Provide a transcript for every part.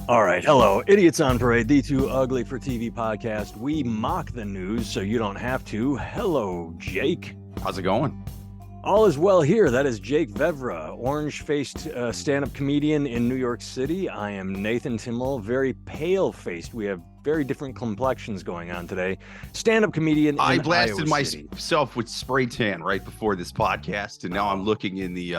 All right. Hello, Idiots on Parade, the Too Ugly for TV podcast. We mock the news so you don't have to. Hello, Jake. How's it going? All is well here. That is Jake Vevra, orange-faced stand-up comedian in New York City. I am Nathan Timmel, very pale-faced. We have very different complexions going on today. Stand-up comedian in I blasted Iowa City. myself with spray tan right before this podcast, and now I'm looking in the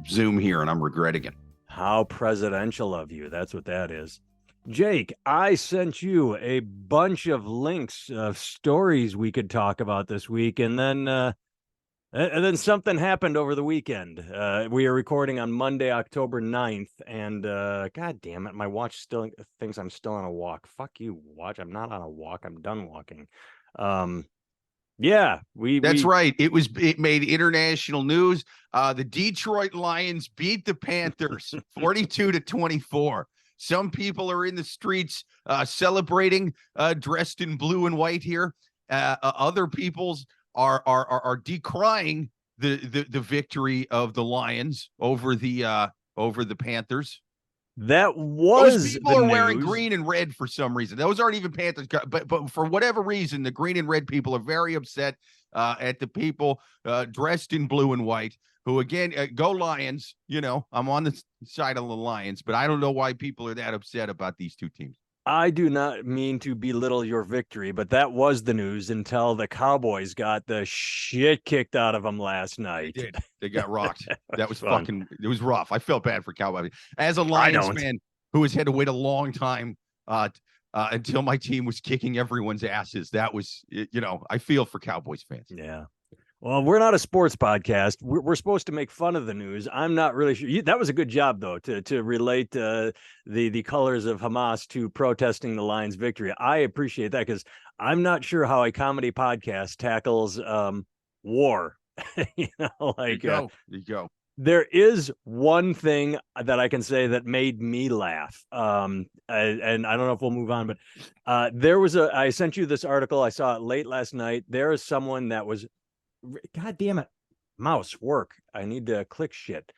Zoom here, and I'm regretting it. How presidential of you. That's what that is. Jake, I sent you a bunch of links of stories we could talk about this week, and then something happened over the weekend. We are recording on Monday, October 9th, and God damn it, my watch still thinks I'm still on a walk. Fuck you, watch. I'm not on a walk. I'm done walking. Yeah, That's right. It made international news. The Detroit Lions beat the Panthers 42-24. Some people are in the streets celebrating, dressed in blue and white here. Other people's are decrying the victory of the Lions over the Panthers. That was Those people the are wearing news. green and red for some reason. Those aren't even Panthers, but for whatever reason, the green and red people are very upset at the people dressed in blue and white. Who again, go Lions? You know, I'm on the side of the Lions, but I don't know why people are that upset about these two teams. I do not mean to belittle your victory, but that was the news until the Cowboys got the shit kicked out of them last night. They did. They got rocked. That was Fun. fucking. It was rough. I felt bad for Cowboys as a Lions fan who has had to wait a long time until my team was kicking everyone's asses. That was, I feel for Cowboys fans. Yeah. Well, we're not a sports podcast. We're supposed to make fun of the news. I'm not really sure. That was a good job, though, to relate the colors of Hamas to protesting the Lions' victory. I appreciate that because I'm not sure how a comedy podcast tackles war. There you go. There is one thing that I can say that made me laugh. And I don't know if we'll move on, but I sent you this article. I saw it late last night. There is someone that was, God damn it, mouse, work. I need to click shit.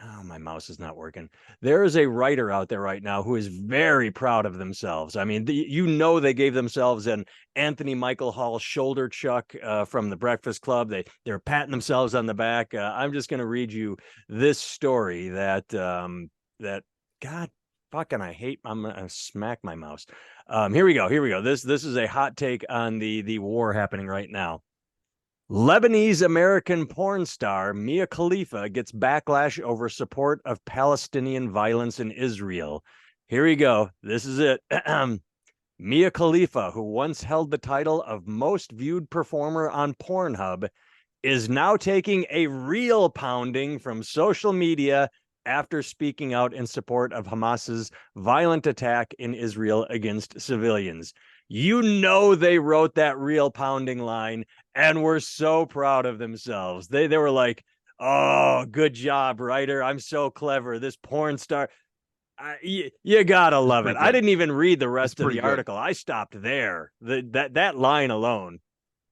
Oh, my mouse is not working. There is a writer out there right now who is very proud of themselves. I mean, they gave themselves an Anthony Michael Hall shoulder chuck from the Breakfast Club. They're patting themselves on the back. I'm just going to read you this story that God fucking I'm going to smack my mouse. Here we go. This is a hot take on the war happening right now. Lebanese-American porn star Mia Khalifa gets backlash over support of Palestinian violence in Israel. Here we go. This is it. Mia Khalifa, who once held the title of most viewed performer on Pornhub, is now taking a real pounding from social media after speaking out in support of Hamas's violent attack in Israel against civilians. You know they wrote that real pounding line and were so proud of themselves. They were like, "Oh, good job, writer. I'm so clever. This porn star." You gotta love it. I didn't even read the rest of the article. I stopped there. That line alone.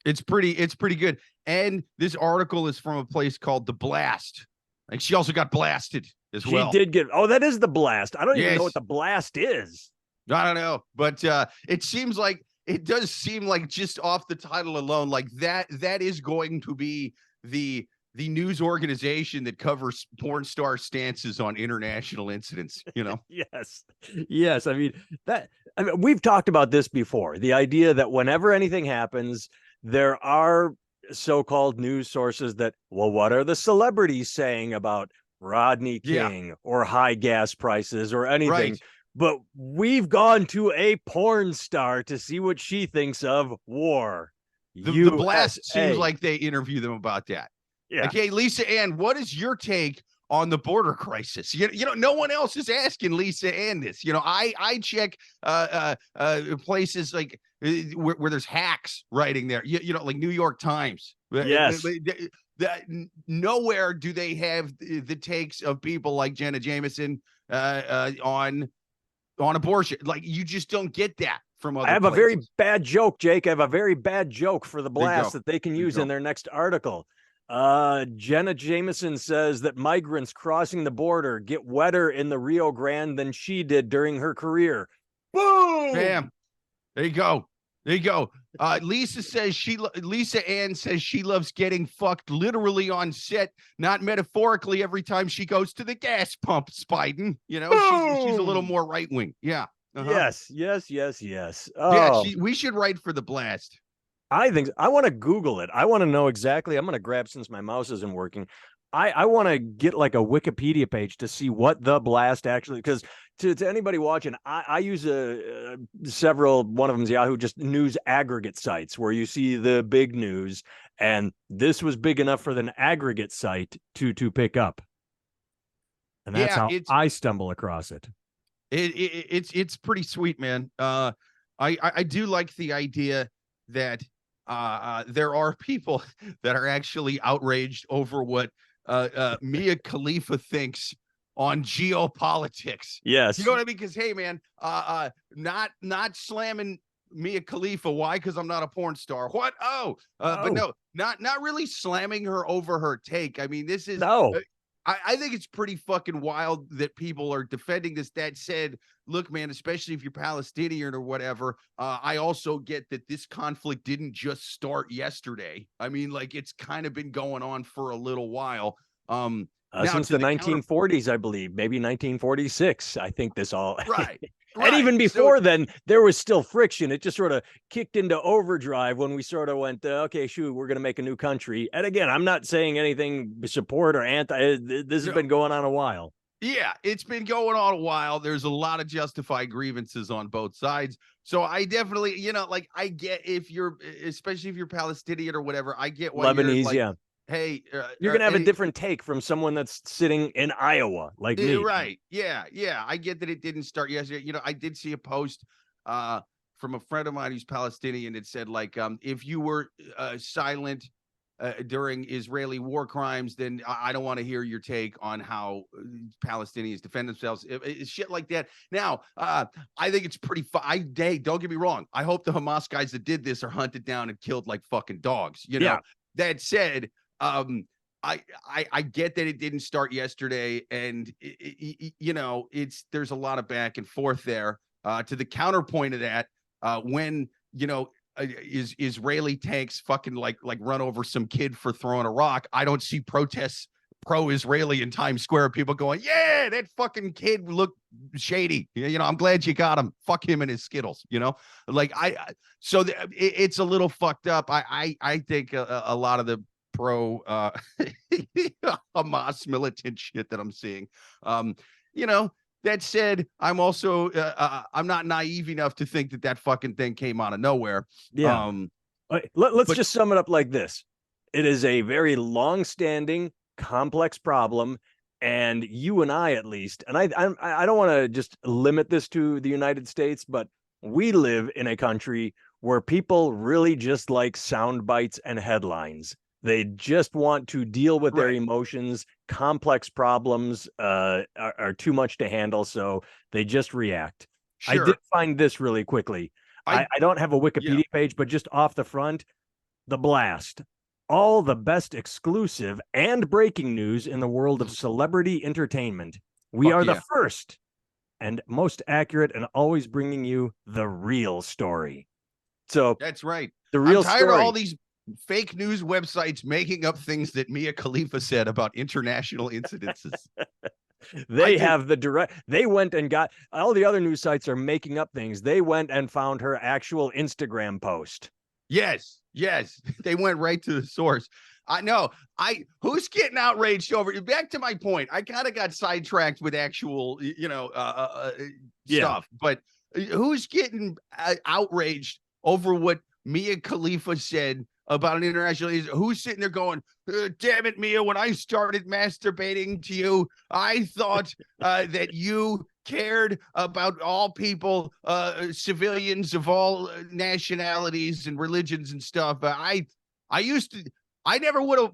It's pretty good. And this article is from a place called The Blast. Like she also got blasted as well. She did get. Oh, that is The Blast. I don't even know what The Blast is. I don't know, but it does seem like just off the title alone, like that is going to be the news organization that covers porn star stances on international incidents, you know? Yes. I mean, we've talked about this before. The idea that whenever anything happens, there are so-called news sources that, well, what are the celebrities saying about Rodney King or high gas prices or anything? Right. But we've gone to a porn star to see what she thinks of war. The Blast seems like they interview them about that. Yeah. Okay, Lisa Ann, what is your take on the border crisis? You know, no one else is asking Lisa Ann this. You know, I check places like where there's hacks writing there. You know, like New York Times. Yes. Nowhere do they have the takes of people like Jenna Jameson on abortion. Like, you just don't get that from other places. A very bad joke, Jake. I have a very bad joke for The Blast that they can use in their next article. Jenna Jameson says that migrants crossing the border get wetter in the Rio Grande than she did during her career. Boom! Bam. There you go. There you go. Lisa Ann says she loves getting fucked literally on set, not metaphorically every time she goes to the gas pump, Spiden. You know, she's a little more right wing. Yeah. Yes. Oh, yeah. We should write for the Blast. I think I want to Google it. I want to know exactly. I'm going to grab, since my mouse isn't working. I want to get like a Wikipedia page to see what the Blast actually, because to anybody watching, I use several, one of them's Yahoo, just news aggregate sites where you see the big news, and this was big enough for an aggregate site to pick up. And that's how I stumble across it. It's pretty sweet, man. I do like the idea that there are people that are actually outraged over what Mia Khalifa thinks on geopolitics. Yes. You know what I mean? Because, hey, man, not slamming Mia Khalifa. Why? Because I'm not a porn star. What? But no, not really slamming her over her take. I mean, this is no. I think it's pretty fucking wild that people are defending this. That said, look, man, especially if you're Palestinian or whatever, I also get that this conflict didn't just start yesterday. I mean, like, it's kind of been going on for a little while. Since the 1940s, I believe, maybe 1946. I think this all right. And even before then, there was still friction. It just sort of kicked into overdrive when we sort of went, okay, shoot, we're going to make a new country. And again, I'm not saying anything support or anti. This has been going on a while. Yeah, it's been going on a while. There's a lot of justified grievances on both sides. So I definitely, like, I get especially if you're Palestinian or whatever, I get why Lebanese, you're like, yeah. Hey, you're gonna have a different take from someone that's sitting in Iowa, like me, right? Yeah. I get that it didn't start yesterday. I did see a post from a friend of mine who's Palestinian. It said, like, if you were silent during Israeli war crimes, then I don't want to hear your take on how Palestinians defend themselves. It's shit like that. Now, I think it's pretty hey, don't get me wrong. I hope the Hamas guys that did this are hunted down and killed like fucking dogs. Yeah. That said, I get that it didn't start yesterday, and there's a lot of back and forth there. To the counterpoint of that, when Israeli tanks fucking like run over some kid for throwing a rock, I don't see protests pro-Israeli in Times Square. People going, yeah, that fucking kid looked shady. I'm glad you got him. Fuck him and his Skittles. It's a little fucked up. I think a lot of the pro Hamas militant shit that I'm seeing. That said, I'm also I'm not naive enough to think that fucking thing came out of nowhere. Yeah. Let's just sum it up like this. It is a very long-standing, complex problem, and you and I, at least, and I don't want to just limit this to the United States, but we live in a country where people really just like sound bites and headlines. They just want to deal with their emotions. Complex problems are too much to handle, so they just react. Sure. I did find this really quickly. I don't have a Wikipedia page, but just off the front, the Blast. All the best exclusive and breaking news in the world of celebrity entertainment. We are the first and most accurate and always bringing you the real story. So that's right. The real I'm tired story. of all these fake news websites making up things that Mia Khalifa said about international incidences. They went and got, all the other news sites are making up things. They went and found her actual Instagram post. Yes. They went right to the source. I know. Who's getting outraged over? Back to my point. I kind of got sidetracked with actual, stuff, but who's getting outraged over what Mia Khalifa said about an international? Who's sitting there going, damn it, Mia, when I started masturbating to you, I thought that you cared about all people, civilians of all nationalities and religions and stuff. I never would have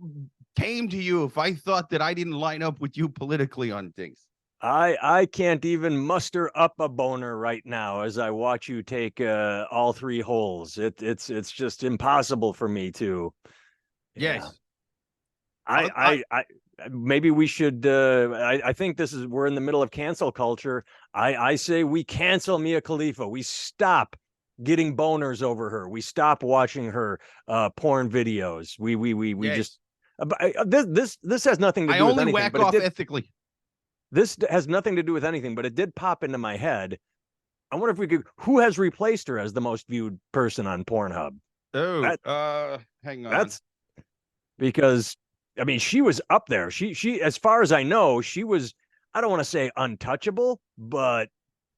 came to you if I thought that I didn't line up with you politically on things. I can't even muster up a boner right now as I watch you take all three holes. It's just impossible for me to. Yes. I maybe we should. I think we're in the middle of cancel culture. I say we cancel Mia Khalifa. We stop getting boners over her. We stop watching her porn videos. We Yes. just this has nothing to I do with only anything. whack But off ethically. this has nothing to do with anything. But it did pop into my head. I wonder if we could. Who has replaced her as the most viewed person on Pornhub? Hang on. That's because I mean she was up there. She as far as I know, she was, I don't want to say untouchable, but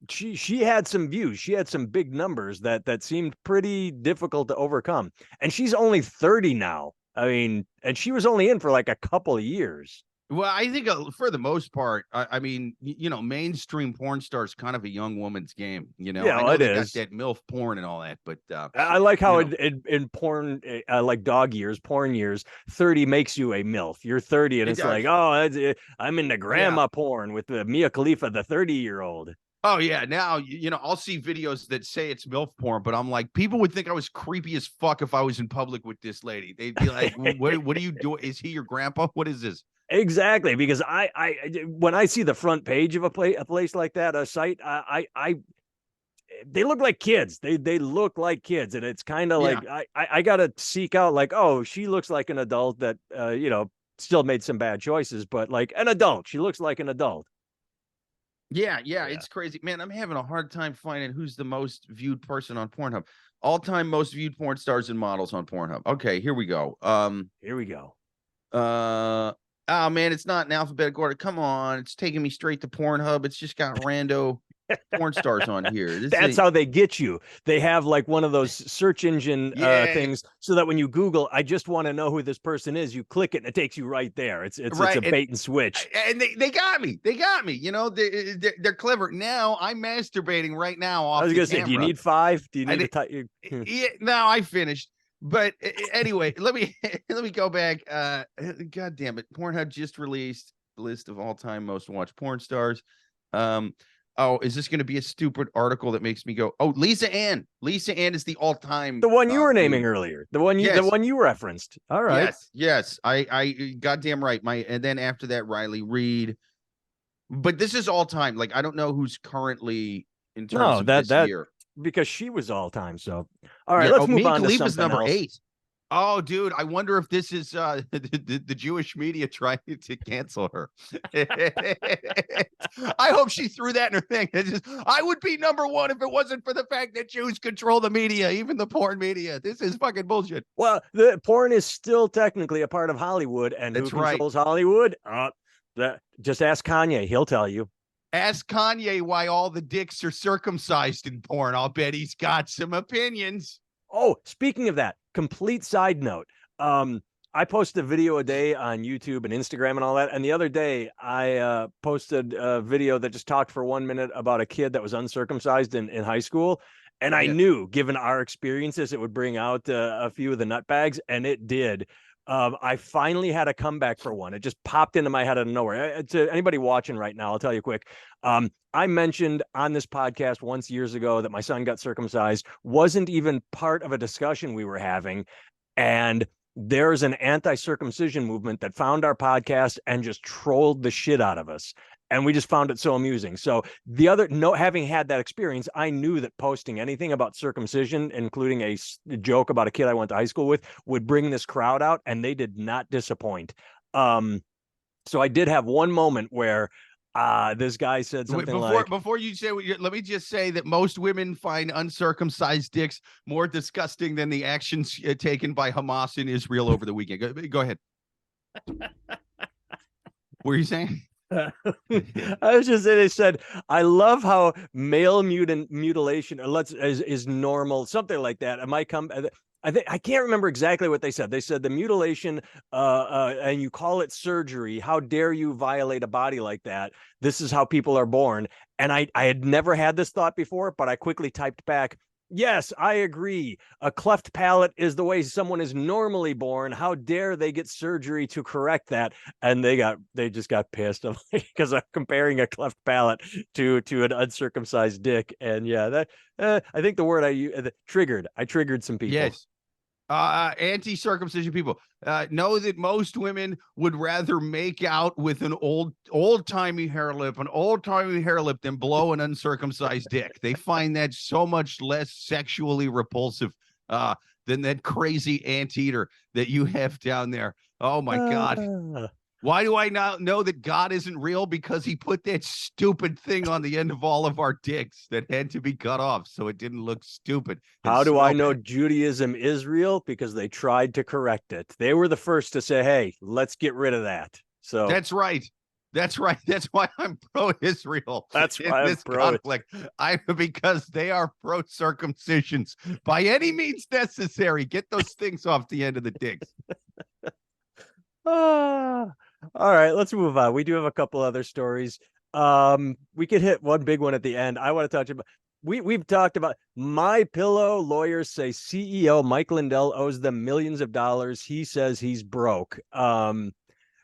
she had some views. She had some big numbers that seemed pretty difficult to overcome. And she's only 30 now. I mean, and she was only in for like a couple of years. Well, I think for the most part, I mean, mainstream porn stars kind of a young woman's game. Yeah, I know it they is. got that MILF porn and all that, but I like how in porn, like dog years, porn years, 30 makes you a MILF. You're 30 and it's like, oh, I'm into grandma porn with Mia Khalifa, the 30-year-old. Oh yeah, now I'll see videos that say it's MILF porn, but I'm like, people would think I was creepy as fuck if I was in public with this lady. They'd be like, what are you doing? Is he your grandpa? What is this? Exactly, because I when I see the front page of a place like that, a site, they look like kids. They look like kids, and it's kind of like I gotta seek out like, oh, she looks like an adult that still made some bad choices, but like an adult, she looks like an adult. Yeah, it's crazy, man. I'm having a hard time finding who's the most viewed person on Pornhub. All-time most viewed porn stars and models on Pornhub. Okay, here we go. Here we go. Oh man, it's not in alphabetical order. Come on, it's taking me straight to Pornhub. It's just got rando porn stars on here. That's how they get you. They have like one of those search engine things, so that when you Google, I just want to know who this person is, you click it and it takes you right there. It's right. It's a bait and switch. And they got me. They got me. They're clever. Now I'm masturbating right now off. I was gonna say, do you need 5? Do you need to yeah, no, I finished. But anyway, let me go back. God damn it. Pornhub just released a list of all-time most watched porn stars. Oh, is this going to be a stupid article that makes me go, oh, Lisa Ann. Lisa Ann is the all-time. The one you were naming earlier. The one you referenced. All right. Yes. I goddamn right. And then after that, Riley Reid. But this is all-time. Like, I don't know who's currently in terms of this year. Because she was all time. So, all right, let's move on to something number else. 8. Oh, dude, I wonder if this is the Jewish media trying to cancel her. I hope she threw that in her thing. I would be number 1 if it wasn't for the fact that Jews control the media, even the porn media. This is fucking bullshit. Well, the porn is still technically a part of Hollywood, and who controls Hollywood? Just ask Kanye; he'll tell you. Ask Kanye why all the dicks are circumcised in porn. I'll bet he's got some opinions. Oh, speaking of that, complete side note. I post a video a day on YouTube and Instagram and all that. And the other day I posted a video that just talked for 1 minute about a kid that was uncircumcised in high school. And I knew, given our experiences, it would bring out a few of the nutbags, and it did. I finally had a comeback for one. It just popped into my head out of nowhere. To anybody watching right now, I'll tell you quick. I mentioned on this podcast once years ago that my son got circumcised. Wasn't even part of a discussion we were having. And there's an anti-circumcision movement that found our podcast and just trolled the shit out of us. And we just found it so amusing. So having had that experience, I knew that posting anything about circumcision, including a joke about a kid I went to high school with, would bring this crowd out, and they did not disappoint. So I did have one moment where this guy said something before you say, let me just say that most women find uncircumcised dicks more disgusting than the actions taken by Hamas in Israel over the weekend. Go ahead. What were you saying? I was just saying, they said, I love how male mutilation is normal, something like that. It might come. I can't remember exactly what they said. They said the mutilation, and you call it surgery. How dare you violate a body like that? This is how people are born. And I had never had this thought before, but I quickly typed back, yes, I agree. A cleft palate is the way someone is normally born. How dare they get surgery to correct that? And they just got pissed because I'm comparing a cleft palate to an uncircumcised dick. And yeah, that I think the word I triggered some people. Yes. Anti-circumcision people know that most women would rather make out with an old-timey hair lip, than blow an uncircumcised dick. They find that so much less sexually repulsive than that crazy anteater that you have down there. Oh my God. Why do I not know that God isn't real? Because he put that stupid thing on the end of all of our dicks that had to be cut off so it didn't look stupid. How do I know Judaism is real? Because they tried to correct it. They were the first to say, hey, let's get rid of that. So that's right. That's right. That's why I'm pro-Israel. That's why I'm pro conflict. Because they are pro-circumcisions by any means necessary. Get those things off the end of the dicks. All right, let's move on. We do have a couple other stories. We could hit one big one at the end. I want to talk about. We've talked about My Pillow. Lawyers say CEO Mike Lindell owes them millions of dollars. He says he's broke.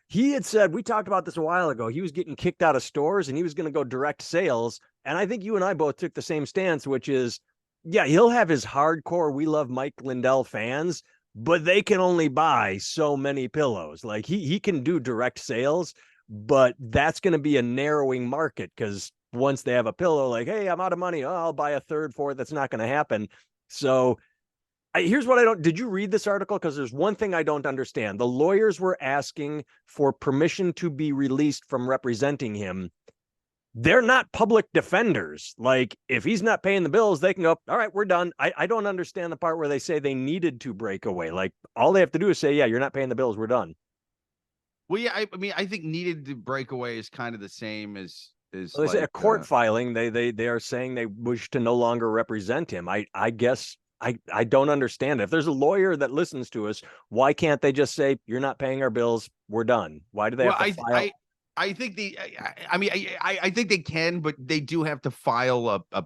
He had said, we talked about this a while ago, he was getting kicked out of stores and he was going to go direct sales. And I think you and I both took the same stance, which is, yeah, he'll have his hardcore We Love Mike Lindell fans, but they can only buy so many pillows. Like he can do direct sales, but that's going to be a narrowing market because once they have a pillow, like, hey, I'm out of money, I'll buy a third, fourth. That's not going to happen. So here's what I don't. Did you read this article? Because there's one thing I don't understand. The lawyers were asking for permission to be released from representing him. They're not public defenders. Like, if he's not paying the bills, they can go, all right, we're done. I don't understand the part where they say they needed to break away. Like, all they have to do is say, yeah, you're not paying the bills, we're done. Well, yeah, I mean, I think needed to break away is kind of the same as well, they say a court filing. They are saying they wish to no longer represent him. I guess I don't understand. If there's a lawyer that listens to us, why can't they just say, you're not paying our bills, we're done? Why do they have to file? I think I think they can, but they do have to file a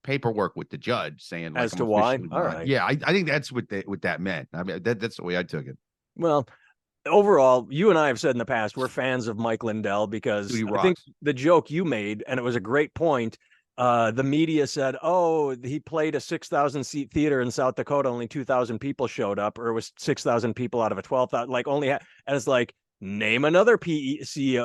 paperwork with the judge saying, like, as to why. All right. Yeah, I think that's what that meant. I mean, that's the way I took it. Well, overall, you and I have said in the past, we're fans of Mike Lindell because I think the joke you made, and it was a great point. The media said, oh, he played a 6,000 seat theater in South Dakota. Only 2,000 people showed up, or it was 6,000 people out of a 12,000, like and it's like, name another CEO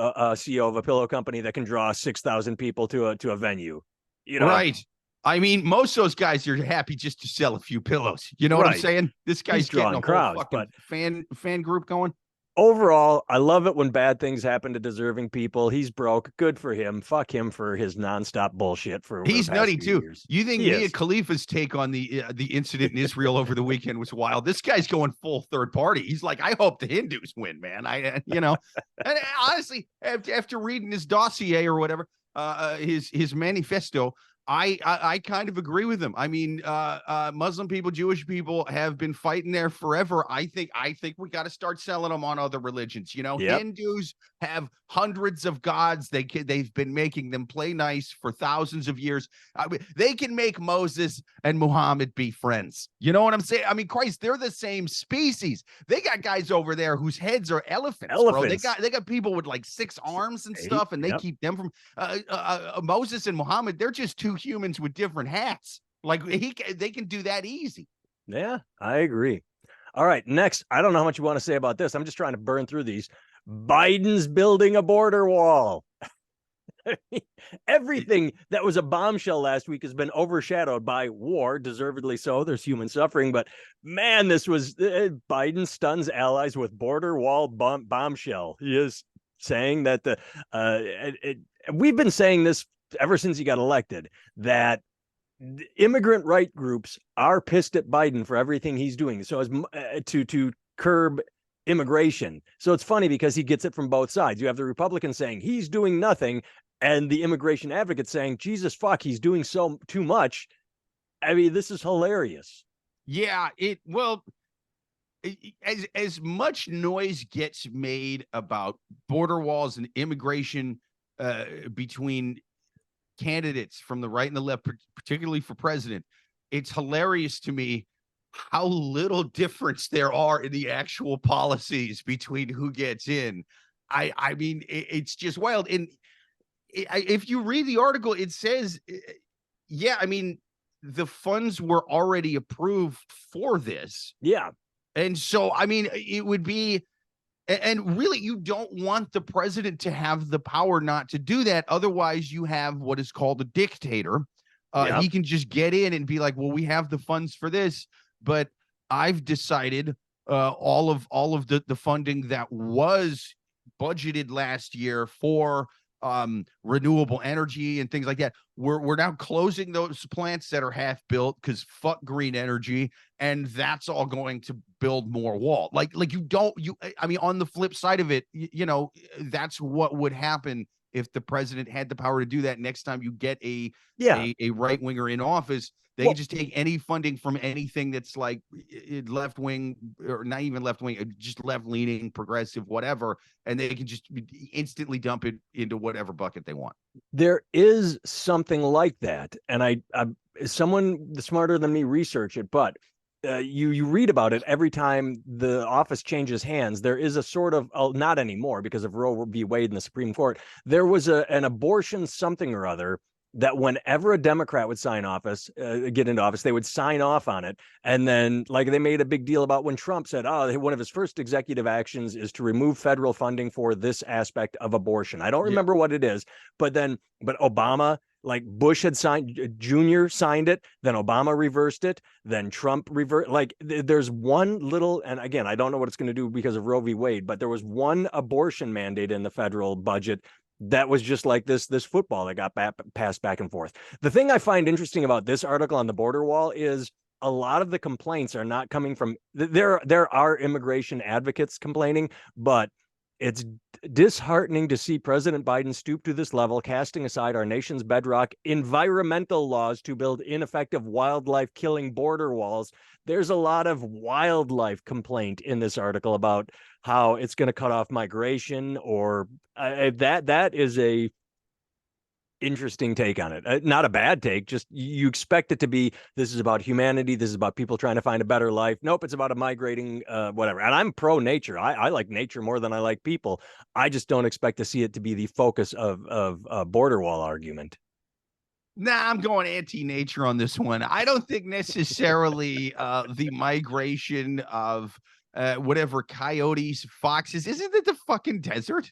of a pillow company that can draw 6,000 people to a venue. You know? Right. I mean, most of those guys are happy just to sell a few pillows. You know what I'm saying? This guy's getting a crowds, whole fucking fan group going. Overall, I love it when bad things happen to deserving people. He's broke. Good for him. Fuck him for his nonstop bullshit. He's nutty too. Years. You think Mia Khalifa's take on the incident in Israel over the weekend was wild? This guy's going full third party. He's like, I hope the Hindus win, man. And honestly, after reading his dossier or whatever, his manifesto, I kind of agree with him. I mean, Muslim people, Jewish people have been fighting there forever. I think we got to start selling them on other religions. You know, Hindus have hundreds of gods. They've been making them play nice for thousands of years. I mean, they can make Moses and Muhammad be friends. You know what I'm saying? I mean, Christ, they're the same species. They got guys over there whose heads are elephants. Bro. They got people with like 6 arms and stuff, and they keep them from Moses and Muhammad. They're just two humans with different hats. Like they can do that easy. Yeah, I agree. All right, next. I don't know how much you want to say about this. I'm just trying to burn through these. Biden's building a border wall. Everything that was a bombshell last week has been overshadowed by war, deservedly so. There's human suffering, but man, this was Biden stuns allies with border wall bombshell. He is saying that we've been saying this ever since he got elected, that immigrant right groups are pissed at Biden for everything he's doing. So as to curb immigration. So it's funny because he gets it from both sides. You have the Republicans saying he's doing nothing, and the immigration advocates saying, Jesus fuck, he's doing so too much. I mean, this is hilarious. Yeah, as much noise gets made about border walls and immigration between candidates from the right and the left, particularly for president, it's hilarious to me how little difference there are in the actual policies between who gets in. I mean, it's just wild. And if you read the article, it says, yeah, I mean, the funds were already approved for this. Yeah. And so, I mean, it would be, and really, you don't want the president to have the power not to do that. Otherwise, you have what is called a dictator. Yeah. He can just get in and be like, well, we have the funds for this, but I've decided all of the funding that was budgeted last year for renewable energy and things like that. We're now closing those plants that are half built because fuck green energy, and that's all going to build more wall. Like I mean, on the flip side of it, that's what would happen if the president had the power to do that. Next time you get a right winger in office, they can just take any funding from anything that's like left wing, or not even left wing, just left leaning, progressive, whatever, and they can just instantly dump it into whatever bucket they want. There is something like that, and I someone smarter than me research it, but you read about it every time the office changes hands. There is a sort of not anymore because of Roe v. Wade in the Supreme Court. There was an abortion something or other that whenever a Democrat would get into office, they would sign off on it. And then, like, they made a big deal about when Trump said, oh, one of his first executive actions is to remove federal funding for this aspect of abortion. I don't remember what it is, but Obama, like Bush had signed, Jr. signed it, then Obama reversed it, then Trump reversed. Like, there's one little, and again, I don't know what it's going to do because of Roe v. Wade, but there was one abortion mandate in the federal budget that was just like this football that got passed back and forth. The thing I find interesting about this article on the border wall is a lot of the complaints are not coming from there are immigration advocates complaining, but it's disheartening to see President Biden stoop to this level, casting aside our nation's bedrock environmental laws to build ineffective wildlife killing border walls. There's a lot of wildlife complaint in this article about how it's going to cut off migration, or that is a interesting take on it. Not a bad take, just you expect it to be, this is about humanity, this is about people trying to find a better life. Nope, it's about a migrating whatever. And I'm pro nature. I like nature more than I like people. I just don't expect to see it to be the focus of a border wall argument. Nah, I'm going anti-nature on this one. I don't think necessarily the migration of whatever coyotes, foxes. Isn't it the fucking desert?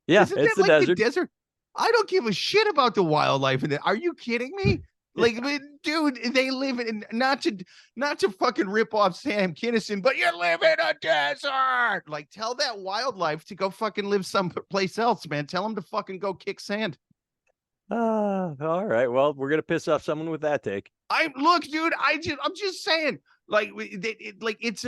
Yeah, Isn't it's that the like desert. the desert? I don't give a shit about the wildlife in it. Are you kidding me? Like, dude, they live in, not to fucking rip off Sam Kinison, but you live in a desert. Like, tell that wildlife to go fucking live someplace else, man. Tell them to fucking go kick sand. All right. Well, we're gonna piss off someone with that take. Look, dude. I'm just saying, like, it's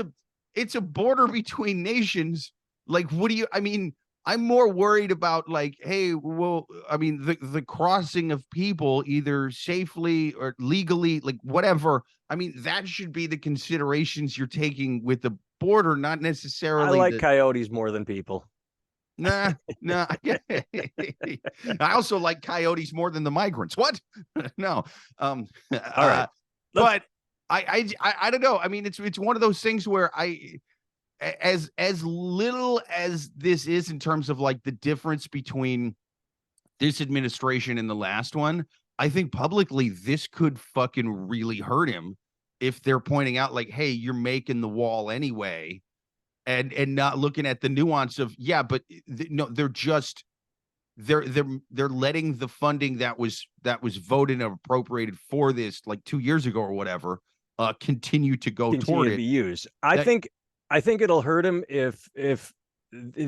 a border between nations. Like, what do you? I mean, I'm more worried about, like, hey, well, I mean, the crossing of people either safely or legally, like whatever. I mean, that should be the considerations you're taking with the border, not I necessarily. like coyotes more than people. Nah. I also like coyotes more than the migrants. What? No. All right. But I don't know. I mean, it's one of those things where as little as this is in terms of like the difference between this administration and the last one, I think publicly this could fucking really hurt him if they're pointing out like, hey, you're making the wall anyway. And not looking at the nuance of, yeah, but no, they're letting the funding that was voted and appropriated for this like 2 years ago or whatever continue to go toward to be used. I think it'll hurt him if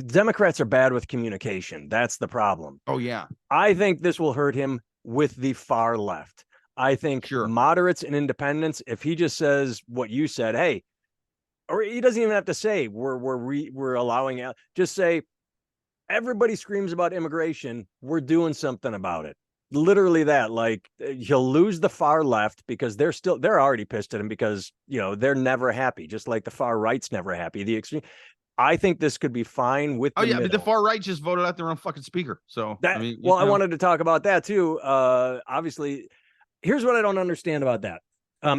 Democrats are bad with communication. That's the problem. Oh yeah. I think this will hurt him with the far left. I think moderates and independents, if he just says what you said, hey, or he doesn't even have to say we're allowing out. Just say everybody screams about immigration. We're doing something about it. Literally that. Like, he'll lose the far left because they're already pissed at him because they're never happy. Just like the far right's never happy. The extreme. I think this could be fine with. But the far right just voted out their own fucking speaker. So that. I wanted to talk about that too. Obviously, here's what I don't understand about that.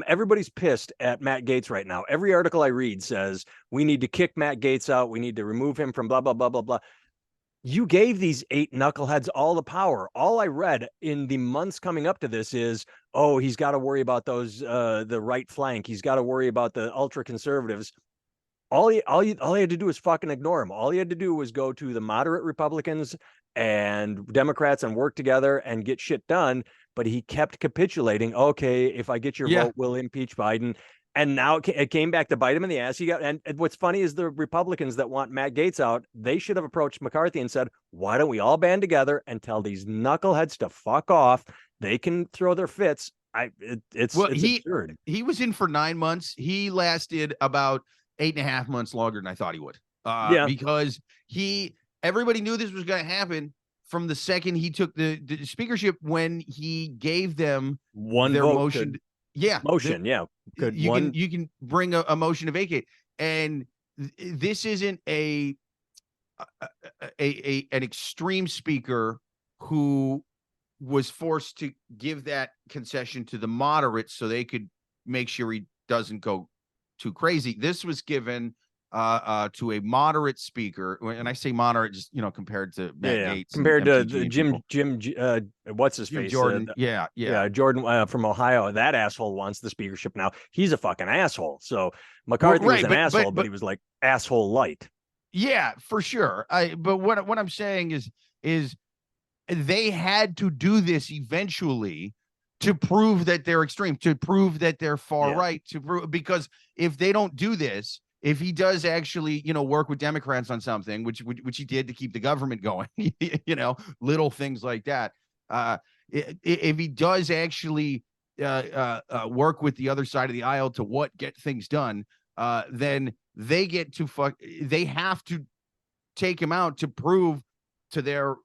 Everybody's pissed at Matt Gaetz right now. Every article I read says we need to kick Matt Gaetz out. We need to remove him from blah, blah, blah, blah, blah. You gave these 8 knuckleheads all the power. All I read in the months coming up to this is, oh, he's got to worry about those, the right flank. He's got to worry about the ultra conservatives. all he had to do was fucking ignore him. All he had to do was go to the moderate Republicans and Democrats and work together and get shit done. But he kept capitulating. Okay, if I get your Yeah. vote, we'll impeach Biden. And now it came back to bite him in the ass. And what's funny is the Republicans that want Matt Gaetz out, they should have approached McCarthy and said, why don't we all band together and tell these knuckleheads to fuck off? They can throw their fits. It's absurd. He was in for 9 months. He lasted about 8.5 months longer than I thought he would. Because everybody knew this was going to happen from the second he took the speakership, when he gave them their motion. Motion. You can bring a motion to vacate. And this isn't an extreme speaker who was forced to give that concession to the moderates so they could make sure he doesn't go too crazy. This was given to a moderate speaker, and I say moderate just compared to Matt Gaetz, compared to the Jim what's his face, Jordan, Jordan from Ohio. That asshole wants the speakership now. He's a fucking asshole. So McCarthy was an asshole, but he was like asshole light. Yeah, for sure. But what I'm saying is they had to do this eventually to prove that they're extreme, to prove that they're far right, because if they don't do this, if he does actually, work with Democrats on something, which he did to keep the government going, little things like that. If he does actually work with the other side of the aisle to get things done, then they have to take him out to prove to their,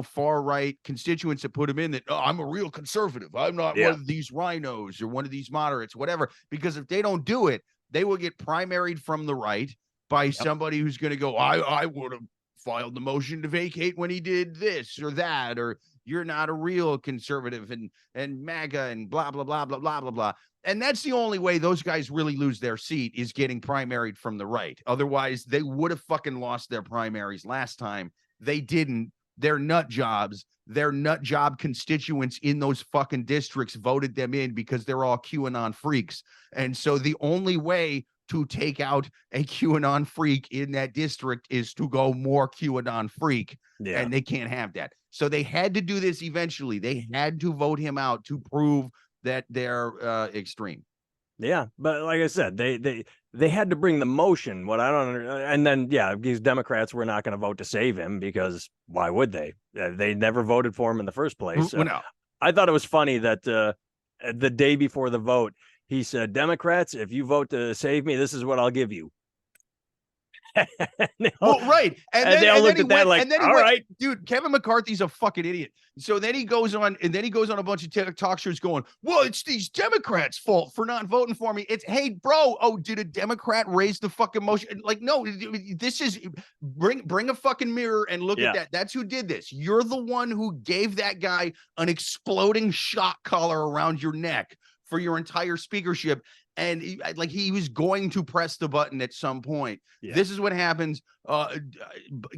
far right constituents that put him in that, I'm a real conservative. I'm not one of these rhinos or one of these moderates, whatever. Because if they don't do it, they will get primaried from the right by somebody who's going to go, I would have filed the motion to vacate when he did this or that, or you're not a real conservative and MAGA and blah, blah, blah, blah, blah, blah, blah. And that's the only way those guys really lose their seat, is getting primaried from the right. Otherwise, they would have fucking lost their primaries last time. They didn't. Their nut jobs, their nut job constituents in those fucking districts voted them in because they're all QAnon freaks. And so the only way to take out a QAnon freak in that district is to go more QAnon freak. Yeah. And they can't have that. So they had to do this eventually. They had to vote him out to prove that they're extreme. Yeah, but like I said, they had to bring the motion. What I don't, and then these Democrats were not going to vote to save him, because why would they? They never voted for him in the first place. No. I thought it was funny that the day before the vote, he said, "Democrats, if you vote to save me, this is what I'll give you." Right. And they all looked at that like, all right, dude, Kevin McCarthy's a fucking idiot. So then he goes on a bunch of talk shows going, well, it's these Democrats' fault for not voting for me. It's, hey, bro, did a Democrat raise the fucking motion? Like, no, this is bring a fucking mirror and look at that. That's who did this. You're the one who gave that guy an exploding shock collar around your neck for your entire speakership. And he was going to press the button at some point. Yeah. This is what happens.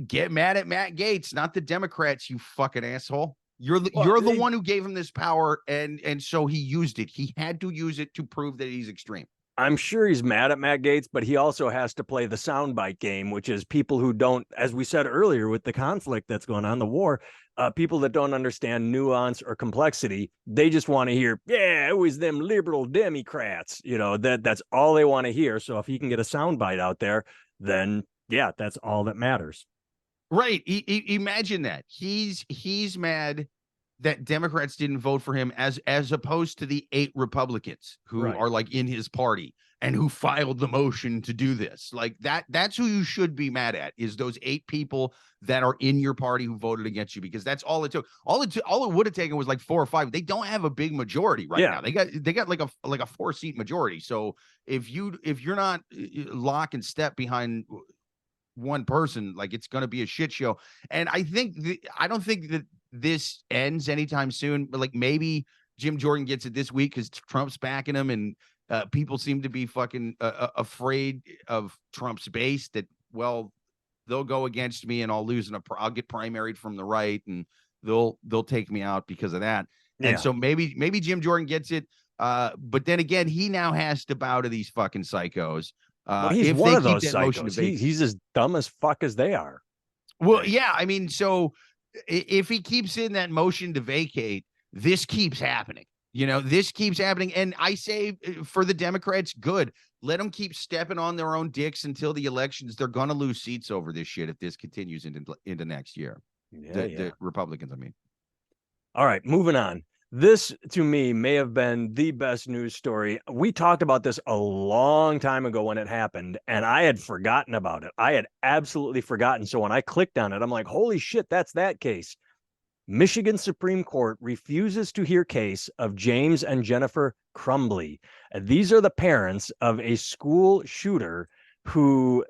Get mad at Matt Gaetz, not the Democrats, you fucking asshole. You're the one who gave him this power, and so he used it. He had to use it to prove that he's extreme. I'm sure he's mad at Matt Gaetz, but he also has to play the soundbite game, which is people who don't, as we said earlier with the conflict that's going on, the war, people that don't understand nuance or complexity. They just want to hear, it was them liberal Democrats, that's all they want to hear. So if he can get a soundbite out there, then that's all that matters. Right. Imagine that. He's mad that Democrats didn't vote for him as opposed to the 8 Republicans who are like in his party and who filed the motion to do this. Like that's who you should be mad at, is those 8 people that are in your party who voted against you, because that's all it took. All it would have taken was like 4 or 5. They don't have a big majority right now. They got like a 4-seat majority. So if you're not lock and step behind one person, like, it's going to be a shit show. And I don't think that this ends anytime soon, but like maybe Jim Jordan gets it this week because Trump's backing him, and people seem to be fucking afraid of Trump's base, that, well, they'll go against me and I'll lose, and I'll get primaried from the right, and they'll take me out because of that. And so maybe Jim Jordan gets it. But then again, he now has to bow to these fucking psychos Well, he's if one they of keep those that motion to psychos. vacate. He's as dumb as fuck as they are. Well, Right. yeah, I mean, so if he keeps in that motion to vacate, this keeps happening. This keeps happening. And I say for the Democrats, good. Let them keep stepping on their own dicks until the elections. They're going to lose seats over this shit if this continues into next year. The Republicans, I mean. All right, moving on. This, to me, may have been the best news story. We talked about this a long time ago when it happened, and I had forgotten about it. I had absolutely forgotten. So when I clicked on it, I'm like, holy shit, that's that case. Michigan Supreme Court refuses to hear case of James and Jennifer Crumbley. These are the parents of a school shooter who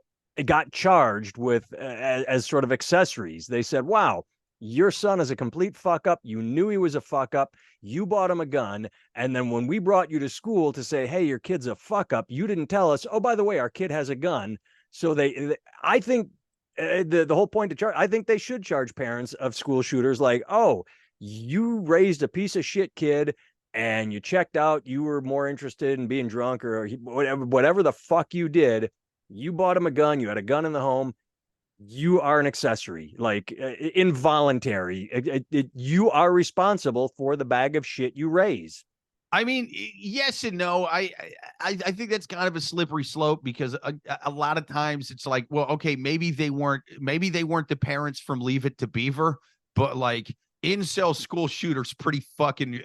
got charged with as sort of accessories. They said, wow, your son is a complete fuck up. You knew he was a fuck up. You bought him a gun. And then when we brought you to school to say, hey, your kid's a fuck up, you didn't tell us, oh, by the way, our kid has a gun. So I think the whole point to charge, I think they should charge parents of school shooters like, oh, you raised a piece of shit kid and you checked out, you were more interested in being drunk or whatever the fuck you did. You bought him a gun. You had a gun in the home. You are an accessory, like involuntary. You are responsible for the bag of shit you raise. I mean, yes and no. I think that's kind of a slippery slope because a lot of times it's like, well, okay, maybe they weren't the parents from Leave It to Beaver, but like incel school shooters, pretty fucking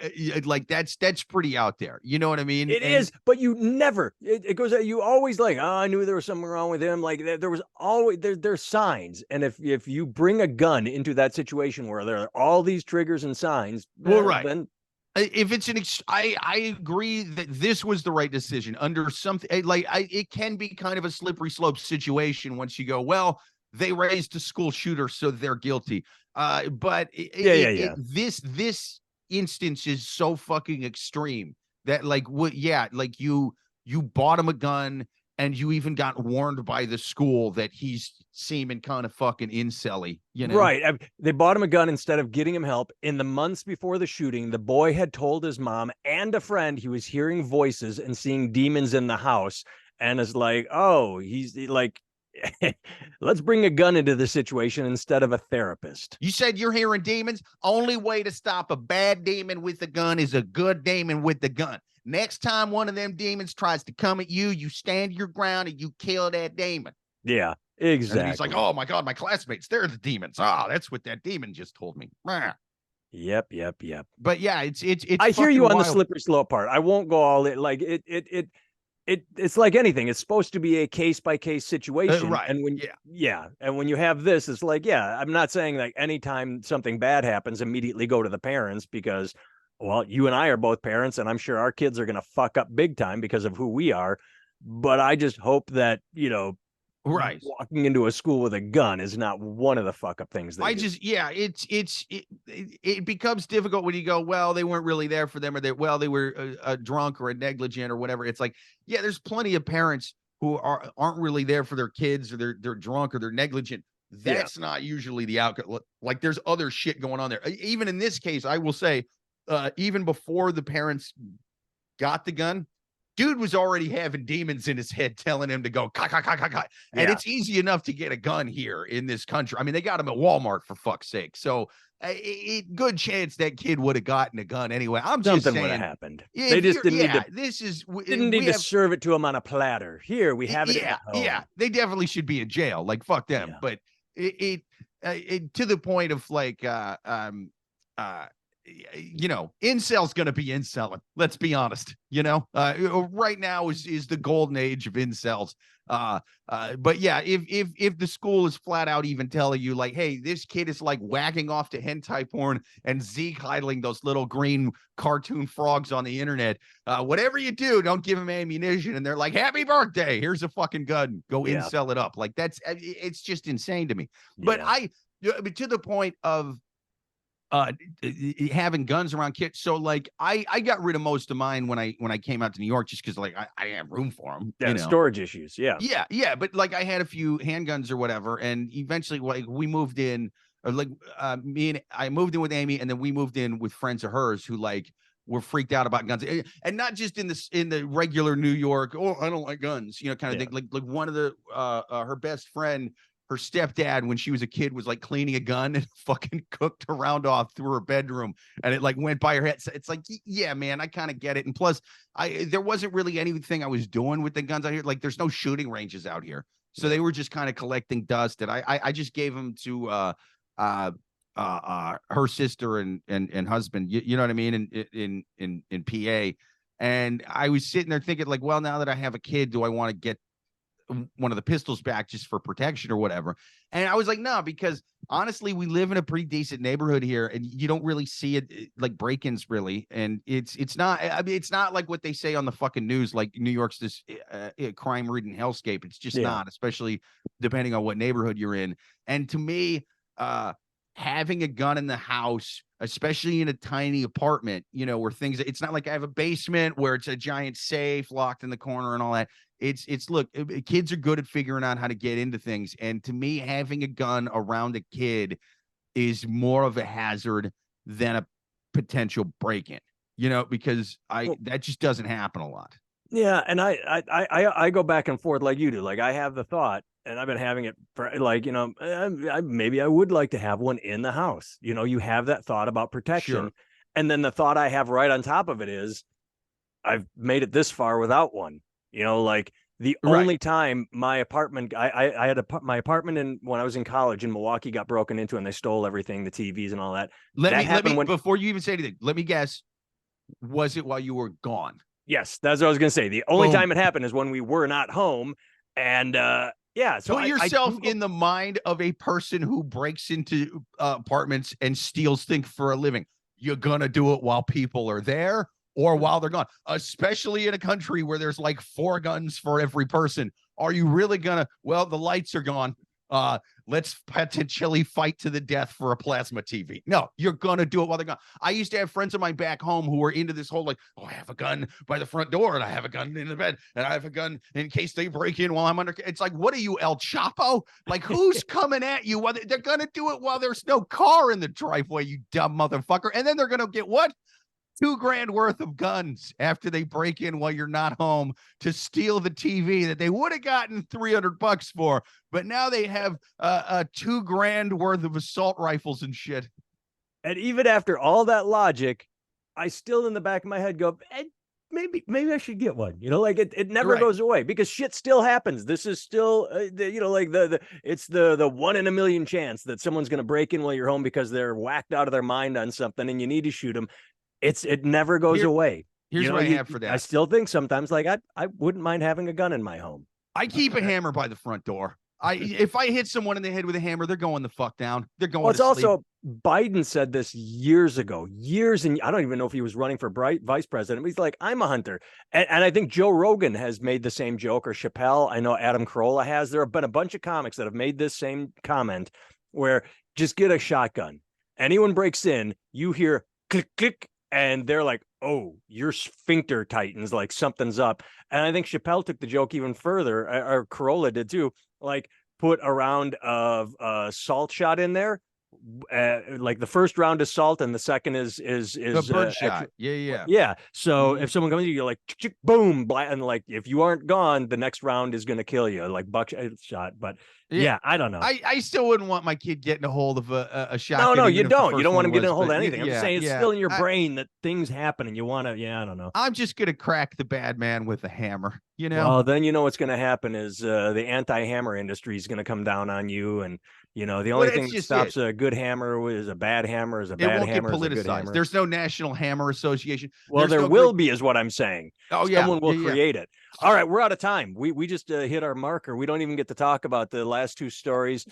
like that's pretty out there. You know what I mean? It is, but you never. It goes. You always like, oh, I knew there was something wrong with him. Like there was always there's signs, and if you bring a gun into that situation where there are all these triggers and signs, well, right, then. If it's I agree that this was the right decision under something like it can be kind of a slippery slope situation once you go, well, they raised a school shooter, so they're guilty. But this instance is so fucking extreme that like like you bought him a gun and you even got warned by the school that he's seeming kind of fucking incelly, Right. They bought him a gun instead of getting him help. In the months before the shooting, the boy had told his mom and a friend he was hearing voices and seeing demons in the house. And is like, oh, he's like, let's bring a gun into the situation instead of a therapist. You said you're hearing demons. Only way to stop a bad demon with a gun is a good demon with the gun. Next time one of them demons tries to come at you, you stand your ground and you kill that demon. Yeah, exactly. And he's like, oh my God, my classmates, they're the demons. That's what that demon just told me. Yep. But yeah, it's I hear you on wild. the slippery slope part. I won't go all in. Like it's like anything. It's supposed to be a case by case situation. Right. And and when you have this, it's like, I'm not saying like anytime something bad happens, immediately go to the parents because, well, you and I are both parents, and I'm sure our kids are going to fuck up big time because of who we are. But I just hope that, right, walking into a school with a gun is not one of the fuck up things. It becomes difficult when you go, well, they weren't really there for them, or they were drunk or negligent or whatever. It's like, there's plenty of parents who aren't really there for their kids, or they're drunk or they're negligent. That's not usually the outcome. Like there's other shit going on there. Even in this case, I will say, even before the parents got the gun, dude was already having demons in his head telling him to go, and it's easy enough to get a gun here in this country. I mean, they got him at Walmart for fuck's sake. So good chance that kid would have gotten a gun anyway. Something would have happened. They just didn't need to serve it to him on a platter. Here we have it. They definitely should be in jail. Like fuck them. But it to the point of like incel's gonna be incelling. Let's be honest. Right now is the golden age of incels. But yeah, if the school is flat out even telling you like, hey, this kid is like whacking off to hentai porn and Zeke idling those little green cartoon frogs on the internet, whatever you do, don't give him ammunition. And they're like, happy birthday, here's a fucking gun, go incel it up. Like it's just insane to me. But to the point of having guns around kids. So like I got rid of most of mine when I came out to New York, just because like I didn't have room for them. Storage issues. Yeah. But like I had a few handguns or whatever, and eventually like we moved in, or like I moved in with Amy, and then we moved in with friends of hers who like were freaked out about guns, and not just in the regular New York. Oh, I don't like guns, kind of thing. Like one of the her best friend, her stepdad, when she was a kid, was like cleaning a gun and fucking cooked a round off through her bedroom, and it like went by her head. So it's like, yeah, man, I kind of get it. And plus, there wasn't really anything I was doing with the guns out here. Like, there's no shooting ranges out here, so they were just kind of collecting dust. And I just gave them to her sister and husband. You know what I mean? In PA, and I was sitting there thinking, like, well, now that I have a kid, do I want to get one of the pistols back just for protection or whatever? And I was like, no, because honestly, we live in a pretty decent neighborhood here, and you don't really see it like break-ins really. And it's not, I mean, it's not like what they say on the fucking news, like New York's this crime-ridden hellscape. It's just not, especially depending on what neighborhood you're in. And to me, having a gun in the house, especially in a tiny apartment, where it's not like I have a basement where it's a giant safe locked in the corner and all that. Look, kids are good at figuring out how to get into things. And to me, having a gun around a kid is more of a hazard than a potential break-in, because that just doesn't happen a lot. Yeah. And I go back and forth like you do. Like, I have the thought, and I've been having it for like, maybe I would like to have one in the house. You have that thought about protection. Sure. And then the thought I have right on top of it is, I've made it this far without one. Like the only time my apartment, I had my apartment when I was in college in Milwaukee got broken into, and they stole everything, the TVs and all that. Let me before you even say anything, let me guess. Was it while you were gone? Yes, that's what I was going to say. The only time it happened is when we were not home. And so put yourself in the mind of a person who breaks into apartments and steals things for a living. You're going to do it while people are there, or while they're gone, especially in a country where there's like 4 guns for every person. Are you really gonna, well, the lights are gone. Let's potentially fight to the death for a plasma TV. No, you're gonna do it while they're gone. I used to have friends of mine back home who were into this whole, like, oh, I have a gun by the front door, and I have a gun in the bed, and I have a gun in case they break in while I'm under. It's like, what are you, El Chapo? Like, who's coming at you? While they're gonna do it while there's no car in the driveway, you dumb motherfucker. And then they're gonna get what? $2,000 worth of guns after they break in while you're not home to steal the TV that they would have gotten $300 for, but now they have $2,000 worth of assault rifles and shit. And even after all that logic, I still in the back of my head go, maybe I should get one. Like it never goes away, because shit still happens. This is still, like it's the 1 in a million chance that someone's going to break in while you're home because they're whacked out of their mind on something and you need to shoot them. It never goes away. Here's what I have for that. I still think sometimes, like, I wouldn't mind having a gun in my home. I keep a hammer by the front door. If I hit someone in the head with a hammer, they're going the fuck down. They're going. Well, it's also Biden said this years ago, and I don't even know if he was running for vice president. But he's like, I'm a hunter, and I think Joe Rogan has made the same joke, or Chappelle. I know Adam Carolla has. There have been a bunch of comics that have made this same comment, where just get a shotgun. Anyone breaks in, you hear click click. And they're like, oh, your sphincter tightens, like something's up. And I think Chappelle took the joke even further, or Carolla did too, like put a round of salt shot in there. Like the first round is salt and the second is the bird shot. Yeah. So if someone comes to you, you're like, boom, and like if you aren't gone, the next round is going to kill you, like buckshot. But yeah, I don't know. I still wouldn't want my kid getting a hold of a shotgun. No, you don't. You don't want him getting a hold of anything. I'm just saying it's still in your brain that things happen and you want to. Yeah, I don't know. I'm just gonna crack the bad man with a hammer. Well, then what's going to happen is the anti-hammer industry is going to come down on you, and the only thing that stops a good hammer is a bad hammer. Is a bad hammer. It won't get politicized. There's no National Hammer Association. Well, there will be, is what I'm saying. Oh yeah, someone will create it. All right, we're out of time. We just hit our marker. We don't even get to talk about the last 2 stories.